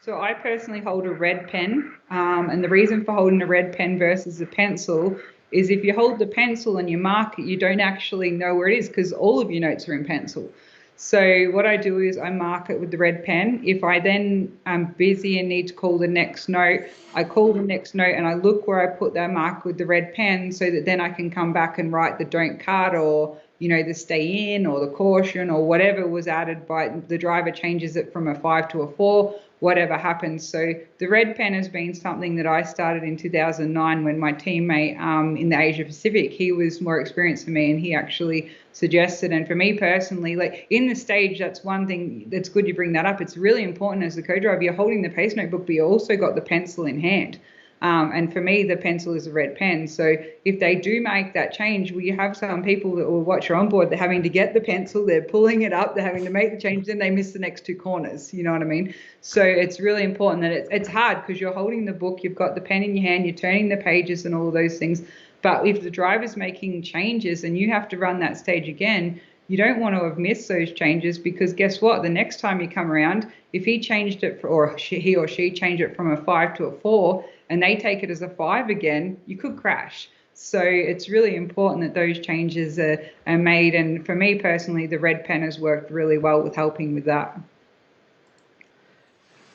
So I personally hold a red pen, and the reason for holding a red pen versus a pencil is if you hold the pencil and you mark it, you don't actually know where it is because all of your notes are in pencil. So what I do is I mark it with the red pen. If I then am busy and need to call the next note, I call the next note and I look where I put that mark with the red pen so that then I can come back and write the don't cut or the stay in or the caution or whatever was added by the driver changes it from a 5 to a 4, whatever happens. So the red pen has been something that I started in 2009 when my teammate in the Asia Pacific, he was more experienced than me and he actually suggested. And for me personally, like in the stage, that's one thing that's good you bring that up. It's really important as the co-driver, you're holding the pace notebook, but you also got the pencil in hand. And for me, the pencil is a red pen. So if they do make that change, well, you have some people that will watch you on board, they're having to get the pencil, they're pulling it up, they're having to make the change, then they miss the next two corners. You know what I mean? So it's really important that it's hard because you're holding the book, you've got the pen in your hand, you're turning the pages and all of those things. But if the driver's making changes and you have to run that stage again, you don't want to have missed those changes because guess what? The next time you come around, if he changed it he or she changed it from a 5 to a 4 and they take it as a 5 again, you could crash. So it's really important that those changes are made. And for me personally, the red pen has worked really well with helping with that.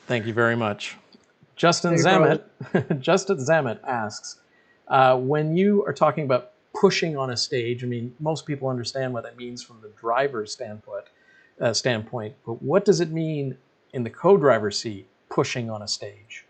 Thank you very much. Justin No Zamet, problem. Justin Zamet asks, when you are talking about pushing on a stage, I mean, most people understand what that means from the driver's standpoint, but what does it mean in the co-driver's seat, pushing on a stage?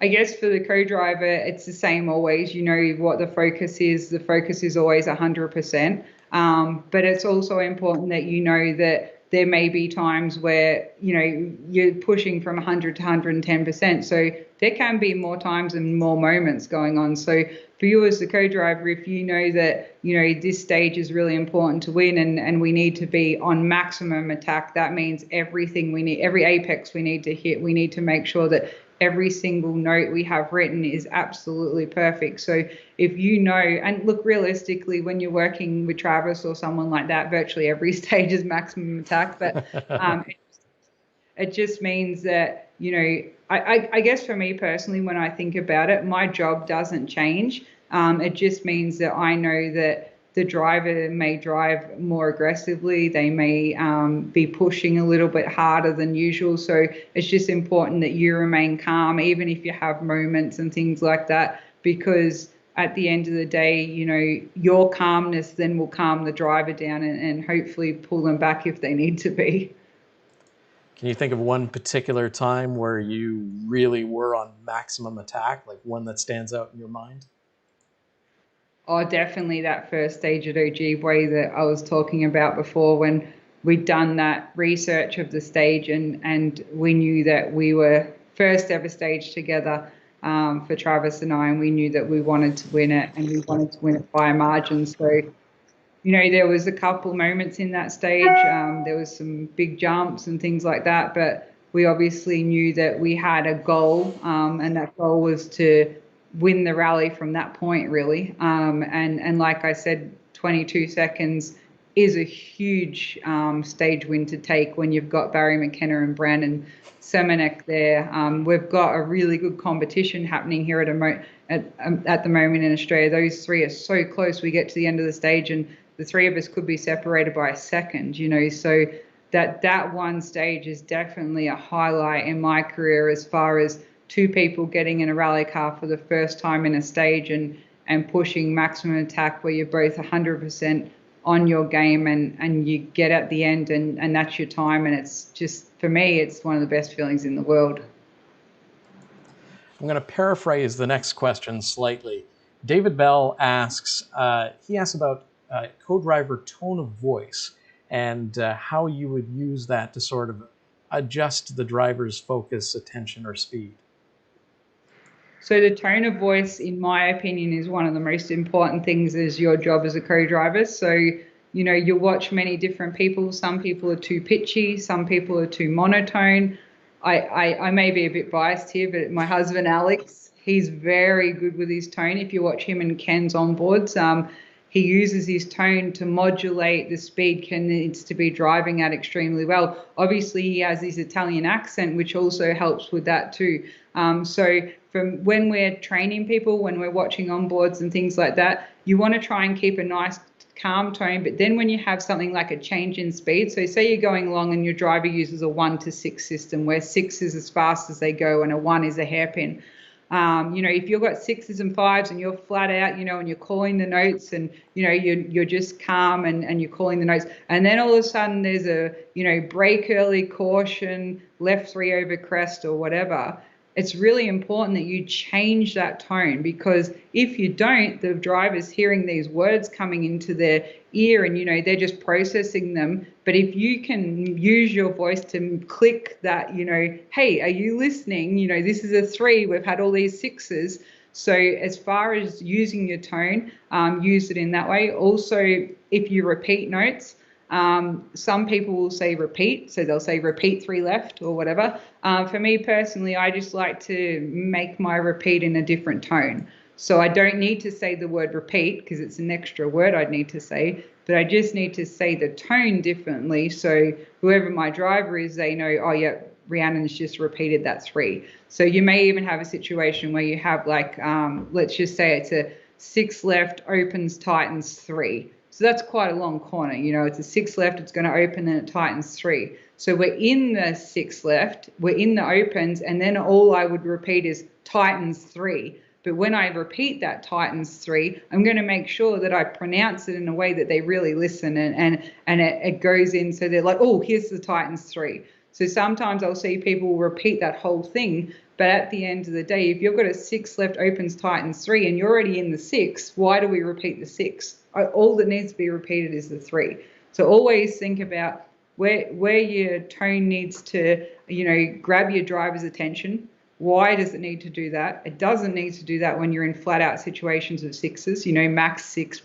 I guess for the co-driver, it's the same always. You know what the focus is. The focus is always 100%. But it's also important that you know that there may be times where, you're pushing from 100 to 110%. So there can be more times and more moments going on. So for you as the co-driver, if you know that, this stage is really important to win and we need to be on maximum attack, that means everything we need, every apex we need to hit, we need to make sure that every single note we have written is absolutely perfect. So if and look, realistically, when you're working with Travis or someone like that, virtually every stage is maximum attack. But it just means that, I guess for me personally, when I think about it, my job doesn't change. It just means that I know that the driver may drive more aggressively. They may be pushing a little bit harder than usual. So it's just important that you remain calm, even if you have moments and things like that, because at the end of the day, your calmness then will calm the driver down and hopefully pull them back if they need to be. Can you think of one particular time where you really were on maximum attack, like one that stands out in your mind? Oh, definitely that first stage at Ojibwe that I was talking about before when we'd done that research of the stage and we knew that we were first ever stage together for Travis and I, and we knew that we wanted to win it and we wanted to win it by a margin. So, there was a couple moments in that stage. There was some big jumps and things like that, but we obviously knew that we had a goal, and that goal was to win the rally from that point, really. And like I said, 22 seconds is a huge stage win to take when you've got Barry McKenna and Brandon Semenek there. We've got a really good competition happening here at the moment in Australia. Those three are so close. We get to the end of the stage and the three of us could be separated by a second, so that one stage is definitely a highlight in my career as far as two people getting in a rally car for the first time in a stage and pushing maximum attack where you're both 100% on your game and you get at the end and that's your time. And it's just, for me, it's one of the best feelings in the world. I'm going to paraphrase the next question slightly. David Bell asks, he asks about co-driver tone of voice and how you would use that to sort of adjust the driver's focus, attention, or speed. So the tone of voice, in my opinion, is one of the most important things as your job as a co-driver. So, you know, you watch many different people. Some people are too pitchy. Some people are too monotone. I may be a bit biased here, but my husband, Alex, he's very good with his tone. If you watch him and Ken's onboards, he uses his tone to modulate the speed Ken needs to be driving at extremely well. Obviously, he has his Italian accent, which also helps with that too. So from when we're training people, when we're watching onboards and things like that, you want to try and keep a nice calm tone. But then when you have something like a change in speed, so say you're going along and your driver uses a 1 to 6 system where 6 is as fast as they go and a 1 is a hairpin. You know, if you've got 6s and 5s and you're flat out, you know, and you're calling the notes and, you know, you're just calm and you're calling the notes. And then all of a sudden there's a, you know, brake early, caution, left 3 over crest or whatever. It's really important that you change that tone, because if you don't, the driver's hearing these words coming into their ear and, you know, they're just processing them. But if you can use your voice to click that, you know, hey, are you listening? You know, this is a 3. We've had all these 6s. So as far as using your tone, use it in that way. Also, if you repeat notes, some people will say repeat, so they'll say repeat 3 left or whatever. For me personally, I just like to make my repeat in a different tone. So I don't need to say the word repeat because it's an extra word I'd need to say, but I just need to say the tone differently. So whoever my driver is, they know, oh yeah, Rhiannon's just repeated that 3. So you may even have a situation where you have like, let's just say it's a 6 left, opens, tightens 3. So that's quite a long corner. You know, it's a 6 left, it's going to open, and it tightens 3. So we're in the 6 left, we're in the opens, and then all I would repeat is tightens 3. But when I repeat that tightens 3, I'm going to make sure that I pronounce it in a way that they really listen and it goes in so they're like, oh, here's the tightens 3. So sometimes I'll see people repeat that whole thing, but at the end of the day, if you've got a 6 left, opens, tightens 3, and you're already in the 6, why do we repeat the 6? All that needs to be repeated is the 3. So always think about where your tone needs to, you know, grab your driver's attention. Why does it need to do that? It doesn't need to do that when you're in flat out situations of 6s, you know, max 6,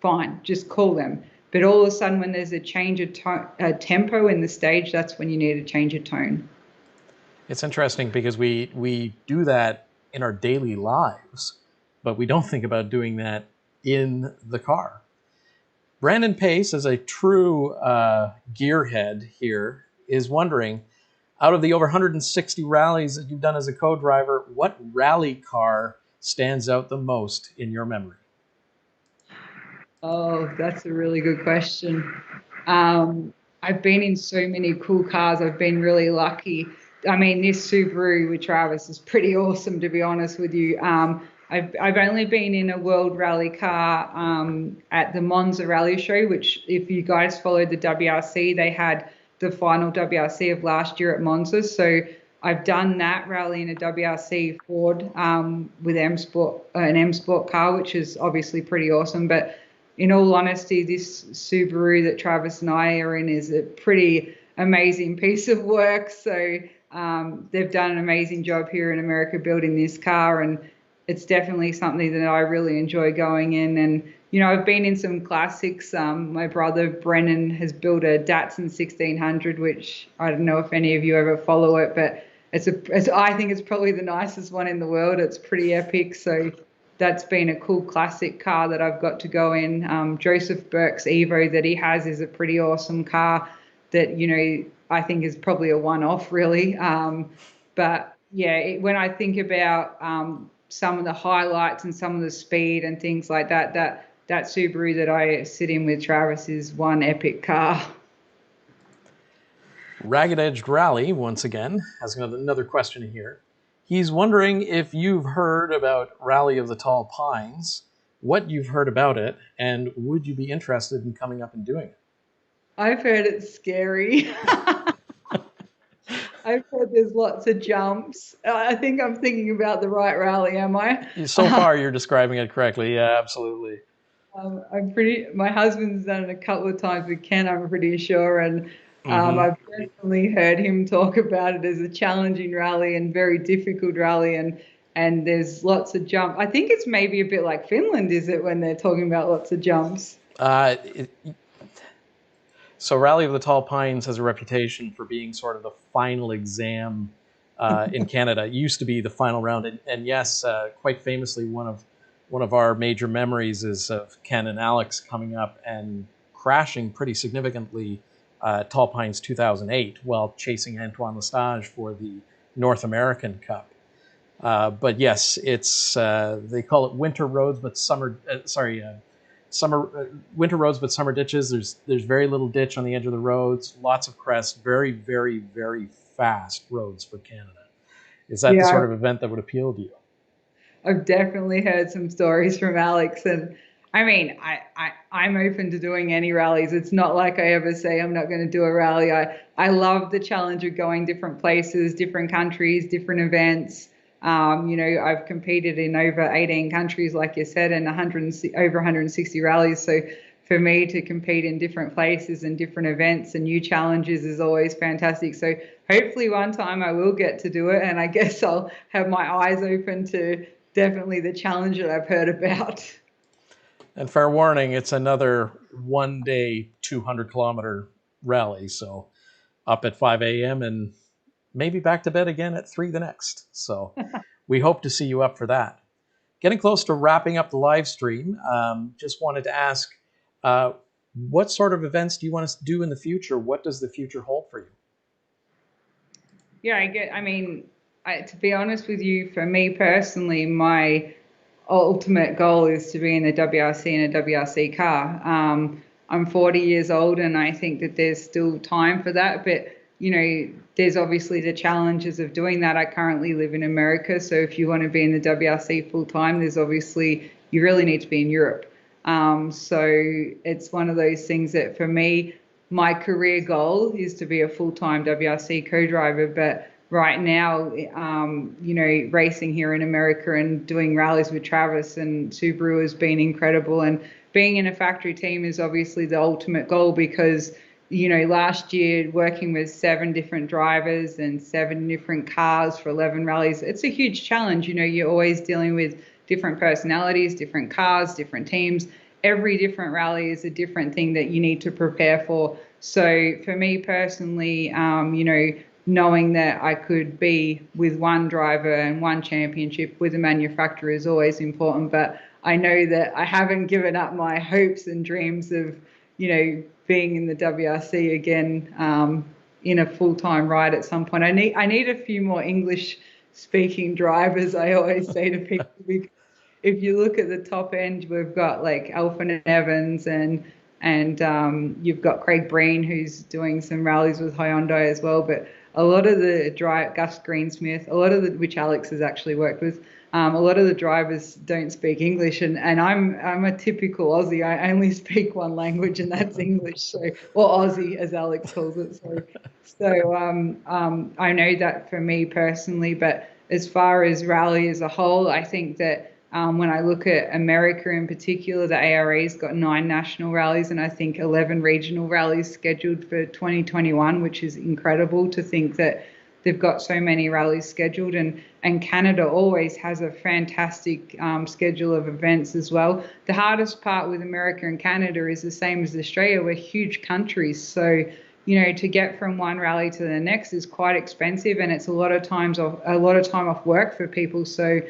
fine, just call them. But all of a sudden when there's a change of tempo in the stage, that's when you need to change your tone. It's interesting because we do that in our daily lives, but we don't think about doing that in the car. Brandon Pace, as a true gearhead here, is wondering, out of the over 160 rallies that you've done as a co-driver, what rally car stands out the most in your memory? Oh, that's a really good question. I've been in so many cool cars. I've been really lucky. I mean, this Subaru with Travis is pretty awesome, to be honest with you. I've only been in a world rally car at the Monza Rally Show, which if you guys followed the WRC, they had the final WRC of last year at Monza. So I've done that rally in a WRC Ford with an M Sport car, which is obviously pretty awesome. But in all honesty, this Subaru that Travis and I are in is a pretty amazing piece of work. So they've done an amazing job here in America building this car, and it's definitely something that I really enjoy going in. And, you know, I've been in some classics. My brother Brennan has built a Datsun 1600, which I don't know if any of you ever follow it, but I think it's probably the nicest one in the world. It's pretty epic. So that's been a cool classic car that I've got to go in. Joseph Burke's Evo that he has is a pretty awesome car that, you know, I think is probably a one-off really. But yeah, when I think about some of the highlights and some of the speed and things like that, that Subaru that I sit in with Travis is one epic car. Ragged Edged Rally, once again, has another question here. He's wondering if you've heard about Rally of the Tall Pines, what you've heard about it, and would you be interested in coming up and doing it? I've heard it's scary. I've heard there's lots of jumps. I think I'm thinking about the right rally, am I? So far, you're describing it correctly. Yeah, absolutely. My husband's done it a couple of times with Ken, I'm pretty sure, and Hmm. I've definitely heard him talk about it as a challenging rally and very difficult rally, and there's lots of jump. I think it's maybe a bit like Finland, is it, when they're talking about lots of jumps? Uh, it, so Rally of the Tall Pines has a reputation for being sort of the final exam in Canada. It used to be the final round, and yes, quite famously, one of our major memories is of Ken and Alex coming up and crashing pretty significantly Tall Pines 2008 while chasing Antoine Lestage for the North American Cup. But yes, it's they call it winter roads, but summer winter roads, but summer ditches. There's very little ditch on the edge of the roads, lots of crest, very very very fast roads for Canada. Is that the Yeah, sort of event that would appeal to you? I've definitely heard some stories from Alex, and I mean, I'm open to doing any rallies. It's not like I ever say I'm not going to do a rally. I love the challenge of going different places, different countries, different events. I've competed in over 18 countries, like you said, and over 160 rallies. So for me to compete in different places and different events and new challenges is always fantastic. So hopefully one time I will get to do it, and I guess I'll have my eyes open to definitely the challenge that I've heard about. And fair warning, it's another 1 day 200-kilometer rally. So up at 5 a.m. and maybe back to bed again at 3 the next. So we hope to see you up for that. Getting close to wrapping up the live stream, just wanted to ask, uh, what sort of events do you want us to do in the future? What does the future hold for you? Yeah, I mean, to be honest with you, for me personally, my ultimate goal is to be in a WRC and a WRC car. I'm 40 years old, and I think that there's still time for that. But there's obviously the challenges of doing that. I currently live in America, so if you want to be in the WRC full time, there's obviously you really need to be in Europe. So it's one of those things that for me, my career goal is to be a full-time WRC co-driver, but right now, racing here in America and doing rallies with Travis and Subaru has been incredible. And being in a factory team is obviously the ultimate goal because, last year working with 7 different drivers and 7 different cars for 11 rallies, it's a huge challenge. You're always dealing with different personalities, different cars, different teams. Every different rally is a different thing that you need to prepare for. So for me personally, knowing that I could be with one driver and one championship with a manufacturer is always important. But I know that I haven't given up my hopes and dreams of, being in the WRC again in a full-time ride at some point. I need a few more English speaking drivers, I always say to people, because if you look at the top end, we've got like Alpha Evans and you've got Craig Breen, who's doing some rallies with Hyundai as well. But a lot of the Gus Greensmith, which Alex has actually worked with, a lot of the drivers don't speak English, and I'm a typical Aussie. I only speak one language, and that's English. So, or Aussie, as Alex calls it. So I know that for me personally, but as far as rally as a whole, I think that when I look at America in particular, the ARA's got 9 national rallies and I think 11 regional rallies scheduled for 2021, which is incredible to think that they've got so many rallies scheduled. And Canada always has a fantastic schedule of events as well. The hardest part with America and Canada is the same as Australia. We're huge countries. So to get from one rally to the next is quite expensive, and it's a lot of time off work for people. So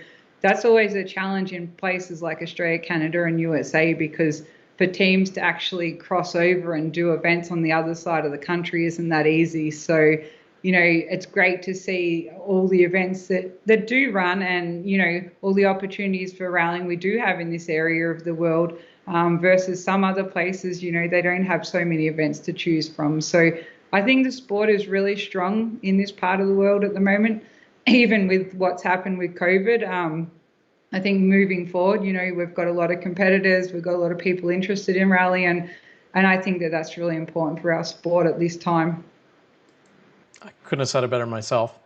that's always a challenge in places like Australia, Canada, and USA, because for teams to actually cross over and do events on the other side of the country isn't that easy. So, it's great to see all the events that do run and, all the opportunities for rallying we do have in this area of the world versus some other places, they don't have so many events to choose from. So I think the sport is really strong in this part of the world at the moment, even with what's happened with COVID. I think moving forward, we've got a lot of competitors, we've got a lot of people interested in rally, and I think that that's really important for our sport at this time. I couldn't have said it better myself.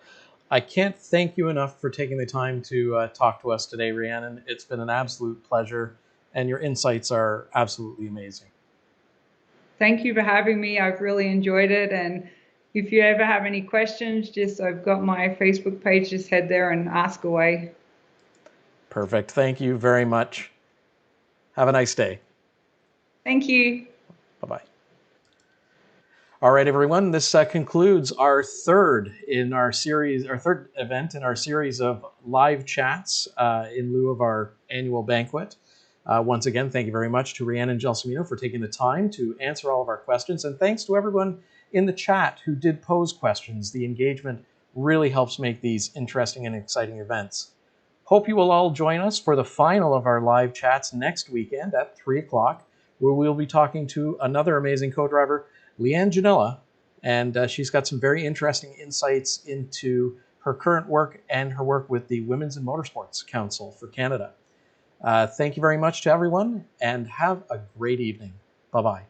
I can't thank you enough for taking the time to talk to us today, Rhiannon. It's been an absolute pleasure. and your insights are absolutely amazing. Thank you for having me. I've really enjoyed it. And if you ever have any questions, I've got my Facebook page, just head there and ask away. Perfect. Thank you very much. Have a nice day. Thank you. Bye-bye. All right, everyone, this concludes our third event in our series of live chats in lieu of our annual banquet. Once again, thank you very much to Rhianon Gelsomino for taking the time to answer all of our questions, and thanks to everyone in the chat who did pose questions. The engagement really helps make these interesting and exciting events. Hope you will all join us for the final of our live chats next weekend at 3 o'clock, where we'll be talking to another amazing co-driver, Leanne Janella, and she's got some very interesting insights into her current work and her work with the Women's in Motorsports Council for Canada. Thank you very much to everyone, and have a great evening. Bye-bye.